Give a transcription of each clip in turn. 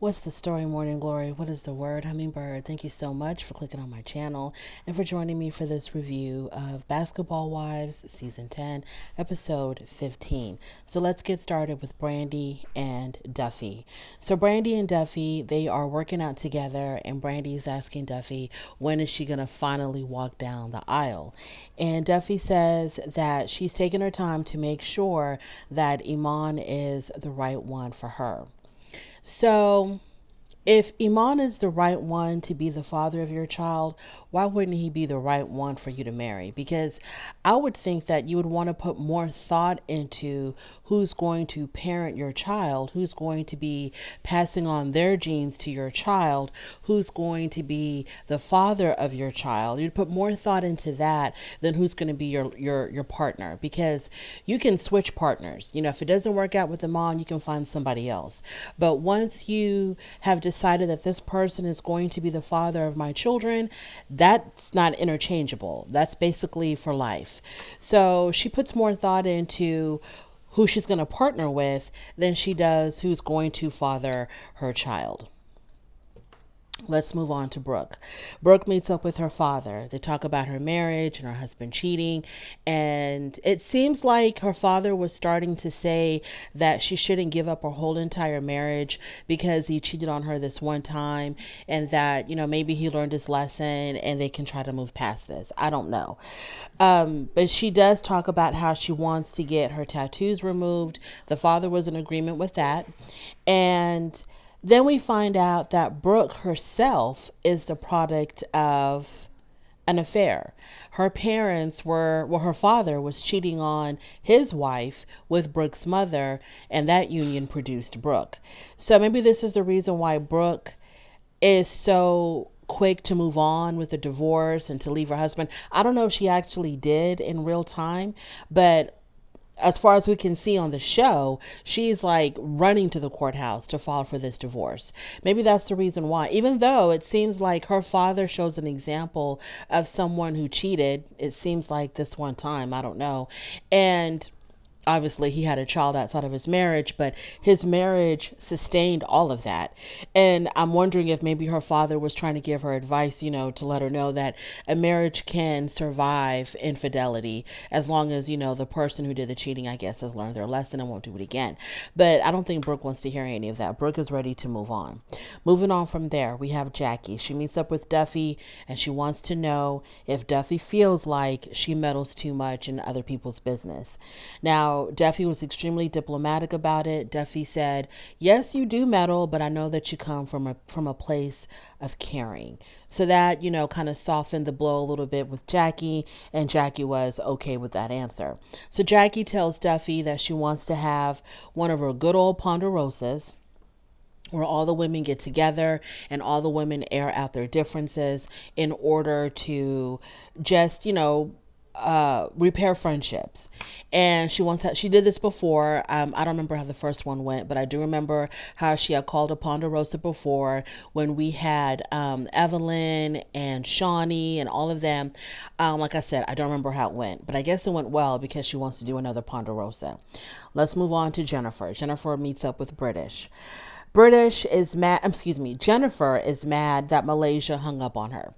What's the story, Morning Glory? What is the word, Hummingbird? Thank you so much for clicking on my channel and for joining me for this review of Basketball Wives, Season 10, Episode 15. So let's get started with Brandy and Duffy. So Brandy and Duffy, they are working out together, and Brandy is asking Duffy, when is she going to finally walk down the aisle? And Duffy says that she's taking her time to make sure that Iman is the right one for her. So, if Iman is the right one to be the father of your child, why wouldn't he be the right one for you to marry? Because I would think that you would want to put more thought into who's going to parent your child, who's going to be passing on their genes to your child, who's going to be the father of your child. You'd put more thought into that than who's going to be your partner, because you can switch partners. You know, if it doesn't work out with Iman, you can find somebody else. But once you have decided that this person is going to be the father of my children, that's not interchangeable. That's basically for life. So she puts more thought into who she's going to partner with than she does who's going to father her child. Let's move on to Brooke. Brooke meets up with her father. They talk about her marriage and her husband cheating. And it seems like her father was starting to say that she shouldn't give up her whole entire marriage because he cheated on her this one time, and that, you know, maybe he learned his lesson and they can try to move past this. I don't know. But she does talk about how she wants to get her tattoos removed. The father was in agreement with that. And then we find out that Brooke herself is the product of an affair. Her parents were, well, her father was cheating on his wife with Brooke's mother, and that union produced Brooke. So maybe this is the reason why Brooke is so quick to move on with the divorce and to leave her husband. I don't know if she actually did in real time, but as far as we can see on the show, she's like running to the courthouse to file for this divorce. Maybe that's the reason why. Even though it seems like her father shows an example of someone who cheated, it seems like this one time, I don't know. And obviously he had a child outside of his marriage, but his marriage sustained all of that. And I'm wondering if maybe her father was trying to give her advice, you know, to let her know that a marriage can survive infidelity as long as, you know, the person who did the cheating, I guess, has learned their lesson and won't do it again. But I don't think Brooke wants to hear any of that. Brooke is ready to move on. Moving on from there, we have Jackie. She meets up with Duffy, and she wants to know if Duffy feels like she meddles too much in other people's business. Now, Duffy was extremely diplomatic about it. Duffy said, yes, you do meddle, but I know that you come from a place of caring. So that, you know, kind of softened the blow a little bit with Jackie, and Jackie was okay with that answer. So Jackie tells Duffy that she wants to have one of her good old Ponderosas, where all the women get together and all the women air out their differences in order to just, you know, repair friendships. And she did this before. I don't remember how the first one went, but I do remember how she had called a Ponderosa before when we had Evelyn and Shawnee and all of them. Like I said, I don't remember how it went, but I guess it went well because she wants to do another Ponderosa. Let's move on to Jennifer. Jennifer meets up with Jennifer is mad that Malaysia hung up on her.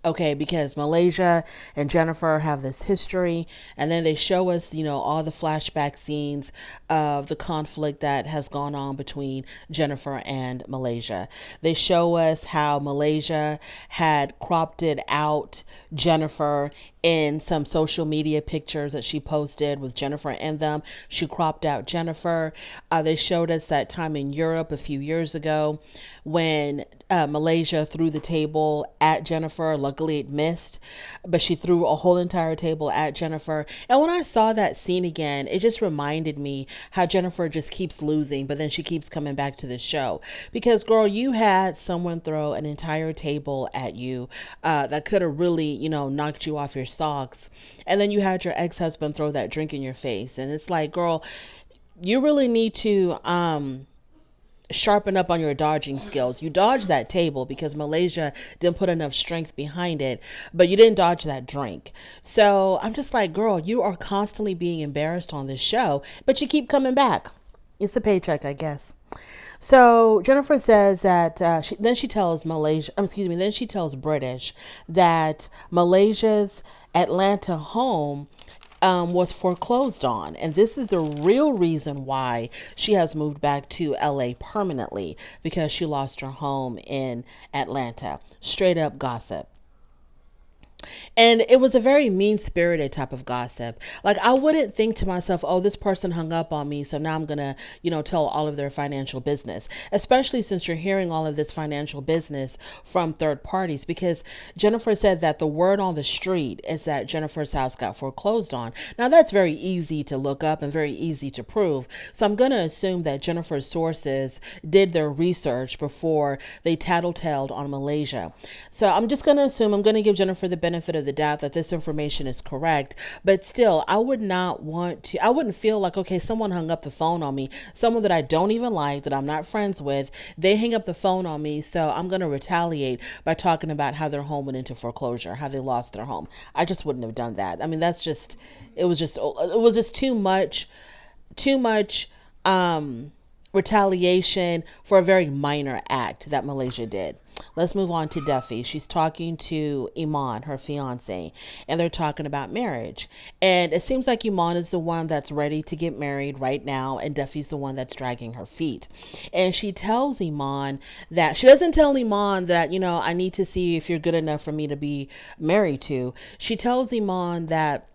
Okay, because Malaysia and Jennifer have this history, and then they show us, you know, all the flashback scenes of the conflict that has gone on between Jennifer and Malaysia. They show us how Malaysia had cropped it out Jennifer in some social media pictures that she posted with Jennifer in them. She cropped out Jennifer. They showed us that time in Europe a few years ago when Malaysia threw the table at Jennifer. Luckily it missed, but she threw a whole entire table at Jennifer. And when I saw that scene again, it just reminded me how Jennifer just keeps losing, but then she keeps coming back to the show. Because girl, you had someone throw an entire table at you that could have really, you know, knocked you off your socks. And then you had your ex-husband throw that drink in your face. And it's like, girl, you really need to sharpen up on your dodging skills. You dodged that table because Malaysia didn't put enough strength behind it, but you didn't dodge that drink. So I'm just like, girl, you are constantly being embarrassed on this show, but you keep coming back. It's a paycheck, I guess. So Jennifer says that then she tells then she tells British that Malaysia's Atlanta home was foreclosed on. And this is the real reason why she has moved back to LA permanently, because she lost her home in Atlanta. Straight up gossip. And it was a very mean spirited type of gossip. Like, I wouldn't think to myself, oh, this person hung up on me, so now I'm going to, tell all of their financial business, especially since you're hearing all of this financial business from third parties. Because Jennifer said that the word on the street is that Jennifer's house got foreclosed on. Now, that's very easy to look up and very easy to prove. So I'm going to assume that Jennifer's sources did their research before they tattletaled on Malaysia. So I'm just going to assume, I'm going to give Jennifer the benefit of the doubt that this information is correct. But still, I wouldn't feel like, okay, someone hung up the phone on me, someone that I don't even like, that I'm not friends with, they hang up the phone on me, so I'm going to retaliate by talking about how their home went into foreclosure, how they lost their home. I just wouldn't have done that. I mean, it was just too much retaliation for a very minor act that Malaysia did. Let's move on to Duffy. She's talking to Iman, her fiance, and they're talking about marriage. And it seems like Iman is the one that's ready to get married right now, and Duffy's the one that's dragging her feet. And she tells Iman that, she doesn't tell Iman that, I need to see if you're good enough for me to be married to. She tells Iman that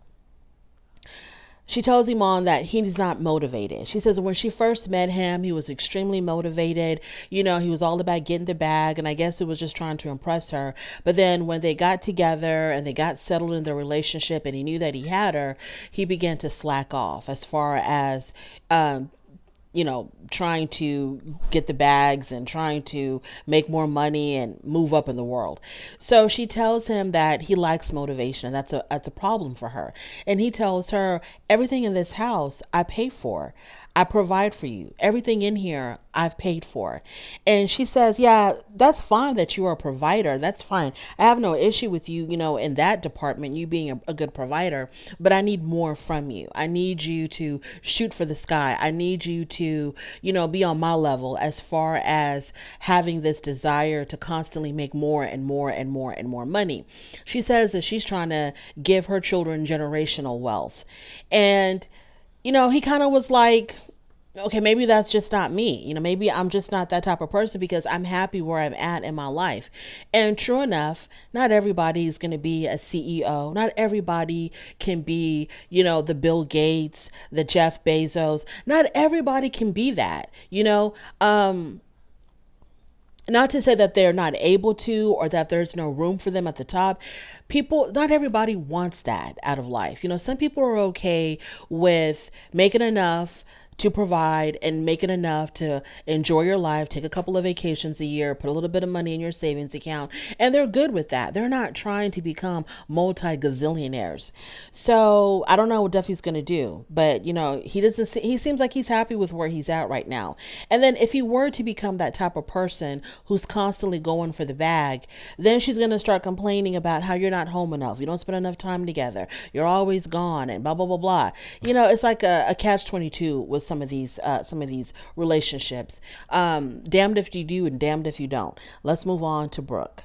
he's not motivated. She says when she first met him, he was extremely motivated. He was all about getting the bag, and I guess it was just trying to impress her. But then when they got together and they got settled in their relationship and he knew that he had her, he began to slack off as far as trying to get the bags and trying to make more money and move up in the world. So she tells him that he lacks motivation, and that's a problem for her. And he tells her, everything in this house I pay for. I provide for you. Everything in here I've paid for. And she says, yeah, that's fine that you are a provider. That's fine. I have no issue with you, in that department, you being a good provider, but I need more from you. I need you to shoot for the sky. I need you to, be on my level as far as having this desire to constantly make more and more and more and more money. She says that she's trying to give her children generational wealth. And he kind of was like, okay, maybe that's just not me. Maybe I'm just not that type of person because I'm happy where I'm at in my life. And true enough, not everybody is going to be a CEO. Not everybody can be, the Bill Gates, the Jeff Bezos. Not everybody can be that, not to say that they're not able to or that there's no room for them at the top. Not everybody wants that out of life. Some people are okay with making enough to provide and make it enough to enjoy your life, take a couple of vacations a year, put a little bit of money in your savings account, and they're good with that. They're not trying to become multi-gazillionaires. So I don't know what Duffy's going to do, but he seems like he's happy with where he's at right now. And then if he were to become that type of person who's constantly going for the bag, then she's going to start complaining about how you're not home enough. You don't spend enough time together. You're always gone and blah, blah, blah, blah. It's like a catch-22 with some of these relationships. Damned if you do and damned if you don't. Let's move on to Brooke.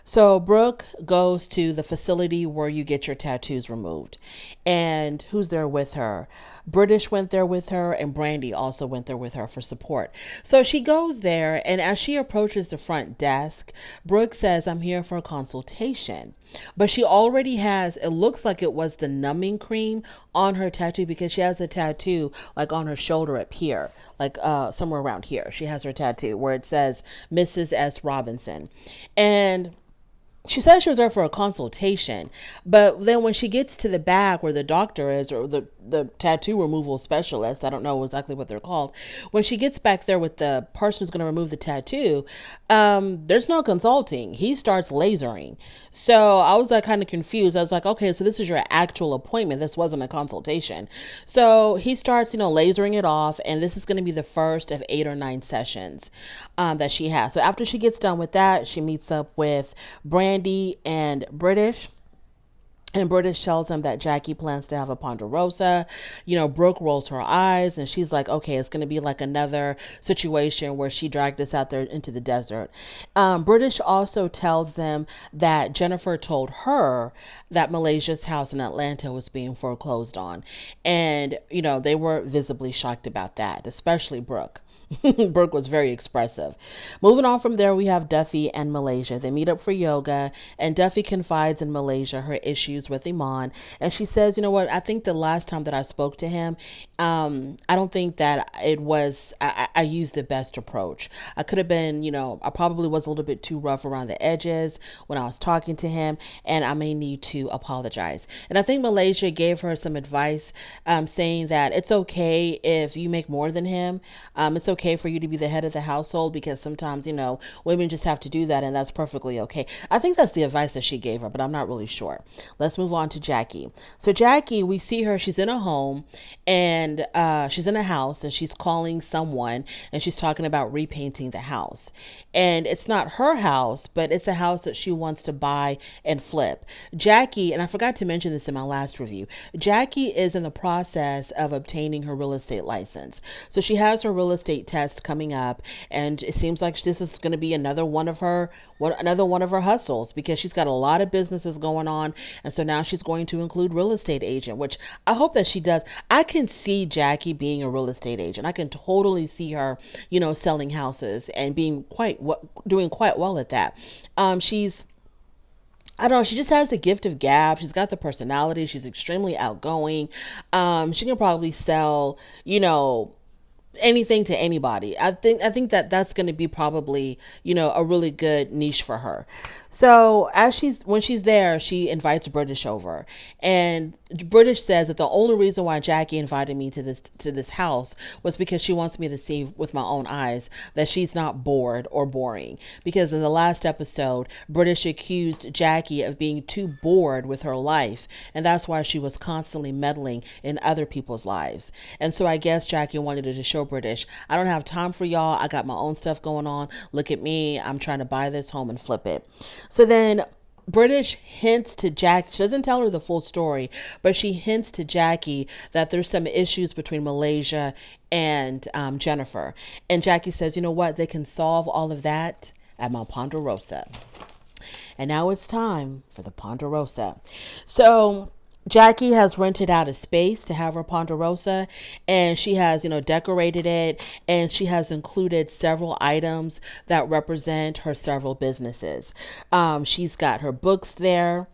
So Brooke goes to the facility where you get your tattoos removed. And who's there with her? British went there with her, and Brandy also went there with her for support. So she goes there, and as she approaches the front desk, Brooke says, I'm here for a consultation. But she already has, it looks like it was the numbing cream on her tattoo, because she has a tattoo like on her shoulder up here, like somewhere around here. She has her tattoo where it says Mrs. S. Robinson. And she says she was there for a consultation, but then when she gets to the back where the doctor is, or the tattoo removal specialist, I don't know exactly what they're called. When she gets back there with the person who's going to remove the tattoo, there's no consulting. He starts lasering. So I was like kind of confused. I was like, okay, so this is your actual appointment. This wasn't a consultation. So he starts, lasering it off, and this is going to be the first of 8 or 9 sessions that she has. So after she gets done with that, she meets up with Brandy and British. And British tells him that Jackie plans to have a Ponderosa. Brooke rolls her eyes and she's like, okay, it's going to be like another situation where she dragged us out there into the desert. British also tells them that Jennifer told her that Malaysia's house in Atlanta was being foreclosed on. And, they were visibly shocked about that, especially Brooke. Brooke was very expressive. Moving on from there, we have Duffy and Malaysia. They meet up for yoga, and Duffy confides in Malaysia her issues with Iman. And she says, you know what, I think the last time that I spoke to him, I don't think that I used the best approach. I could have been, I probably was a little bit too rough around the edges when I was talking to him, and I may need to apologize. And I think Malaysia gave her some advice, saying that it's okay if you make more than him. It's okay for you to be the head of the household, because sometimes, women just have to do that, and that's perfectly okay. I think that's the advice that she gave her, but I'm not really sure. Let's move on to Jackie. So Jackie, we see her, she's in a home, and she's in a house, and she's calling someone, and she's talking about repainting the house. And it's not her house, but it's a house that she wants to buy and flip. Jackie, and I forgot to mention this in my last review, Jackie is in the process of obtaining her real estate license. So she has her real estate test coming up, and it seems like this is going to be another one of her hustles, because she's got a lot of businesses going on, and so now she's going to include real estate agent, which I hope that she does. I can see Jackie being a real estate agent. I can totally see her, selling houses and doing quite well at that. I don't know. She just has the gift of gab. She's got the personality. She's extremely outgoing. She can probably sell, anything to anybody. I think that that's going to be probably, a really good niche for her. So when she's there, she invites British over, and British says that the only reason why Jackie invited me to this house was because she wants me to see with my own eyes that she's not bored or boring. Because in the last episode, British accused Jackie of being too bored with her life, and that's why she was constantly meddling in other people's lives. And so I guess Jackie wanted to show British, I don't have time for y'all. I got my own stuff going on. Look at me. I'm trying to buy this home and flip it. So then British hints to Jackie, she doesn't tell her the full story, but she hints to Jackie that there's some issues between Malaysia and Jennifer. And Jackie says, you know what, they can solve all of that at my Ponderosa. And now it's time for the Ponderosa. So Jackie has rented out a space to have her Ponderosa, and she has, decorated it, and she has included several items that represent her several businesses. She's got her books there.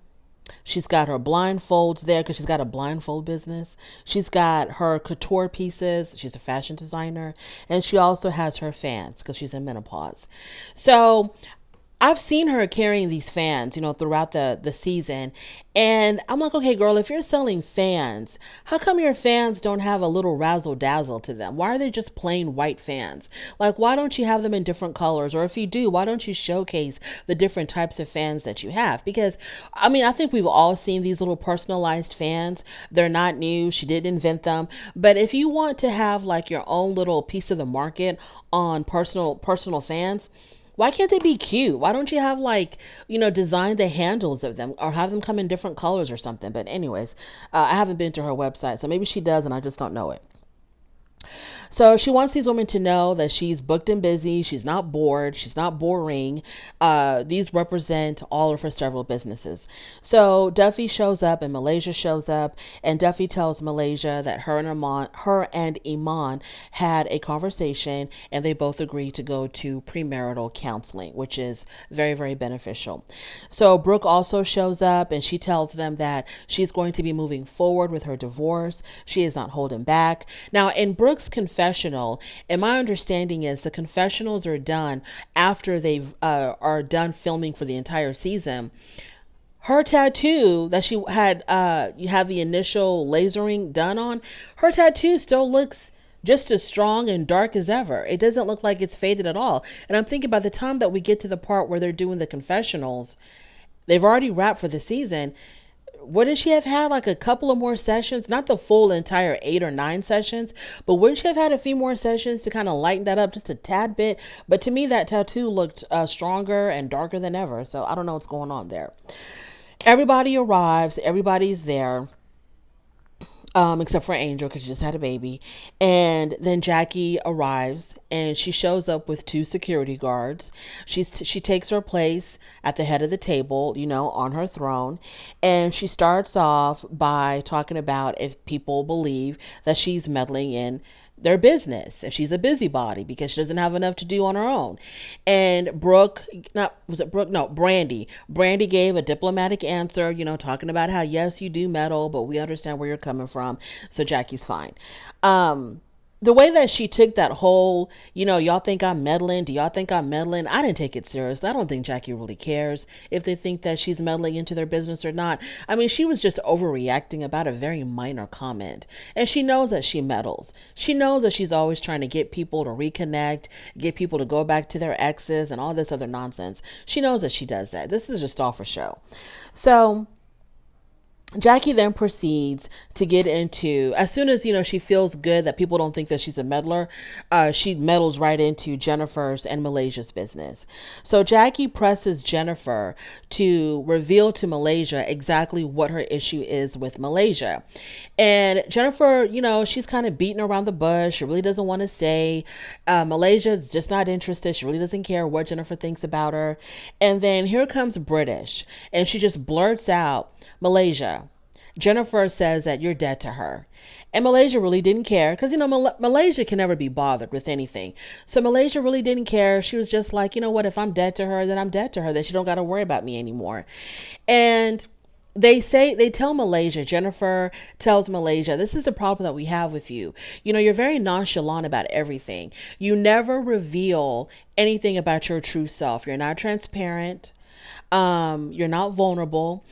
She's got her blindfolds there because she's got a blindfold business. She's got her couture pieces. She's a fashion designer. And she also has her fans because she's in menopause. So I've seen her carrying these fans, throughout the season. And I'm like, okay, girl, if you're selling fans, how come your fans don't have a little razzle dazzle to them? Why are they just plain white fans? Like, why don't you have them in different colors? Or if you do, why don't you showcase the different types of fans that you have? Because, I think we've all seen these little personalized fans. They're not new. She didn't invent them. But if you want to have like your own little piece of the market on personal fans, why can't they be cute? Why don't you have design the handles of them or have them come in different colors or something? But anyways, I haven't been to her website, so maybe she does and I just don't know it. So she wants these women to know that she's booked and busy. She's not bored. She's not boring. These represent all of her several businesses. So Duffy shows up and Malaysia shows up, and Duffy tells Malaysia that her and Iman had a conversation, and they both agreed to go to premarital counseling, which is very, very beneficial. So Brooke also shows up, and she tells them that she's going to be moving forward with her divorce. She is not holding back. Now, in Brooke's confessional, and my understanding is the confessionals are done after they are done filming for the entire season. Her tattoo that she had, you have the initial lasering done on, her tattoo still looks just as strong and dark as ever. It doesn't look like it's faded at all. And I'm thinking by the time that we get to the part where they're doing the confessionals, they've already wrapped for the season. Wouldn't she have had like a couple of more sessions? Not the full entire 8 or 9 sessions, but wouldn't she have had a few more sessions to kind of lighten that up just a tad bit? But to me, that tattoo looked stronger and darker than ever. So I don't know what's going on there. Everybody arrives, everybody's there, except for Angel because she just had a baby. And then Jackie arrives and she shows up with two security guards. She takes her place at the head of the table, on her throne. And she starts off by talking about if people believe that she's meddling in their business, if she's a busybody because she doesn't have enough to do on her own. And Brooke, not was it Brooke? No, Brandy gave a diplomatic answer, talking about how yes, you do meddle, but we understand where you're coming from, so Jackie's fine. The way that she took that whole, y'all think I'm meddling. Do y'all think I'm meddling? I didn't take it serious. I don't think Jackie really cares if they think that she's meddling into their business or not. I mean, she was just overreacting about a very minor comment. And she knows that she meddles. She knows that she's always trying to get people to reconnect, get people to go back to their exes and all this other nonsense. She knows that she does that. This is just all for show. So Jackie then proceeds to get into, as soon as, she feels good that people don't think that she's a meddler, she meddles right into Jennifer's and Malaysia's business. So Jackie presses Jennifer to reveal to Malaysia exactly what her issue is with Malaysia. And Jennifer, she's kind of beating around the bush. She really doesn't want to say. Malaysia's just not interested. She really doesn't care what Jennifer thinks about her. And then here comes British, and she just blurts out, Malaysia, Jennifer says that you're dead to her. And Malaysia really didn't care because, Malaysia can never be bothered with anything. So Malaysia really didn't care. She was just like, what, if I'm dead to her, then I'm dead to her. Then she don't got to worry about me anymore. And they tell Malaysia, Jennifer tells Malaysia, this is the problem that we have with you. You're very nonchalant about everything. You never reveal anything about your true self. You're not transparent. You're not vulnerable.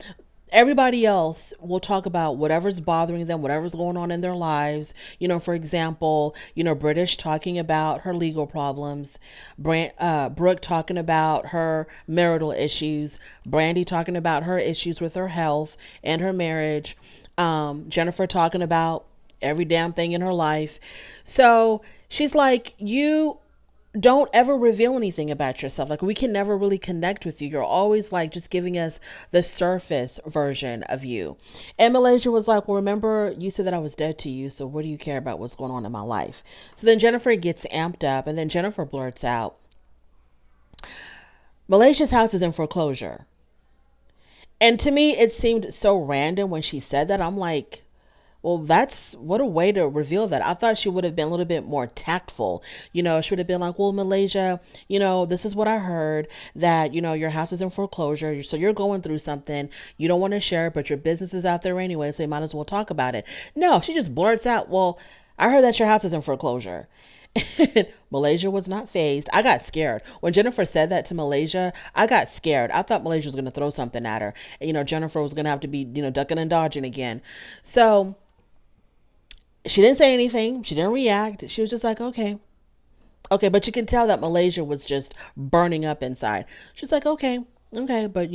Everybody else will talk about whatever's bothering them, whatever's going on in their lives. For example, British talking about her legal problems, Brooke talking about her marital issues, Brandy talking about her issues with her health and her marriage, Jennifer talking about every damn thing in her life. So she's like, you don't ever reveal anything about yourself. Like, we can never really connect with you. You're always like just giving us the surface version of you. And Malaysia was like, well, remember you said that I was dead to you. So what do you care about what's going on in my life? So then Jennifer gets amped up, and then Jennifer blurts out, Malaysia's house is in foreclosure. And to me, it seemed so random when she said that. I'm like, well, what a way to reveal that. I thought she would have been a little bit more tactful. She would have been like, well, Malaysia, this is what I heard, that, your house is in foreclosure. So you're going through something. You don't want to share it, but your business is out there anyway. So you might as well talk about it. No, she just blurts out, well, I heard that your house is in foreclosure. Malaysia was not fazed. I got scared. When Jennifer said that to Malaysia, I got scared. I thought Malaysia was going to throw something at her. And, Jennifer was going to have to be, ducking and dodging again. So she didn't say anything. She didn't react. She was just like, okay. Okay, but you can tell that Malaysia was just burning up inside. She's like, okay, but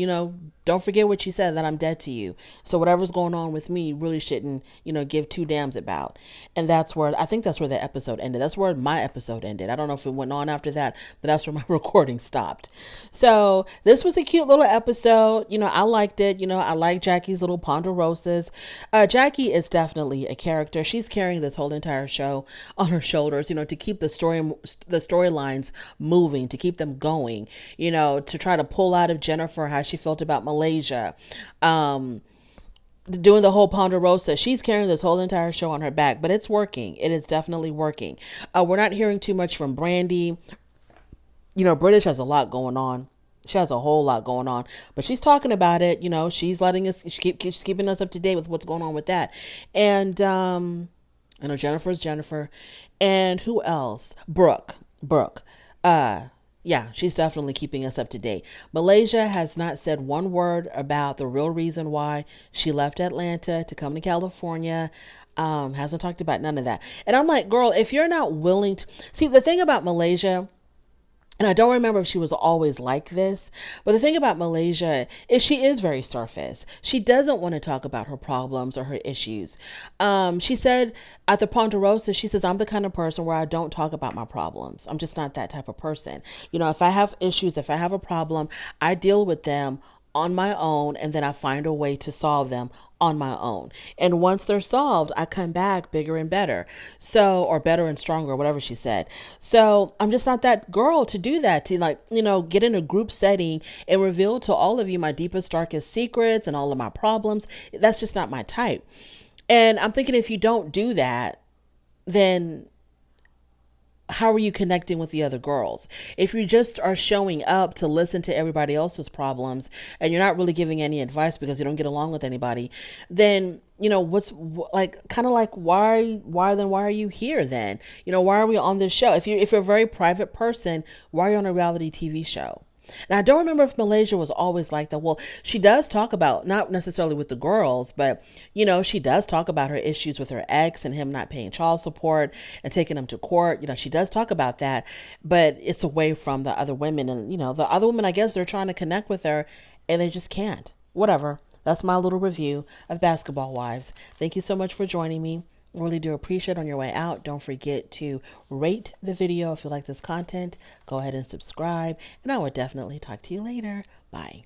don't forget what you said, that I'm dead to you. So whatever's going on with me, you really shouldn't, give two damns about. And I think that's where the episode ended. That's where my episode ended. I don't know if it went on after that, but that's where my recording stopped. So this was a cute little episode. I liked it. I like Jackie's little Ponderosas. Jackie is definitely a character. She's carrying this whole entire show on her shoulders, to keep the storylines moving, to keep them going, to try to pull out of Jennifer how she felt about Malaysia, doing the whole Ponderosa. She's carrying this whole entire show on her back, but it's working. It is definitely working. We're not hearing too much from Brandy. British has a lot going on. She has a whole lot going on, but she's talking about it. She's letting us, she's keeping us up to date with what's going on with that. And I know Jennifer's Jennifer, and who else? Brooke. Yeah, she's definitely keeping us up to date. Malaysia has not said one word about the real reason why she left Atlanta to come to California. Hasn't talked about none of that. And I'm like, girl, if you're not willing to see, the thing about Malaysia, and I don't remember if she was always like this, but the thing about Malaysia is she is very surface. She doesn't want to talk about her problems or her issues. She said at the Ponderosa, she says, I'm the kind of person where I don't talk about my problems. I'm just not that type of person. If I have issues, if I have a problem, I deal with them on my own, and then I find a way to solve them on my own. And once they're solved, I come back bigger and better. So, or better and stronger, whatever she said. So I'm just not that girl to do that, to like, get in a group setting and reveal to all of you my deepest, darkest secrets and all of my problems. That's just not my type. And I'm thinking, if you don't do that, then how are you connecting with the other girls? If you just are showing up to listen to everybody else's problems and you're not really giving any advice because you don't get along with anybody, then what's like, kind of like, why are you here then? Why are we on this show? If you're a very private person, why are you on a reality TV show? And I don't remember if Malaysia was always like that. Well, she does talk about, not necessarily with the girls, but, she does talk about her issues with her ex and him not paying child support and taking him to court. She does talk about that, but it's away from the other women. And, the other women, I guess they're trying to connect with her and they just can't. Whatever. That's my little review of Basketball Wives. Thank you so much for joining me. Really do appreciate it. On your way out, don't forget to rate the video if you like this content. Go ahead and subscribe, and I will definitely talk to you later. Bye.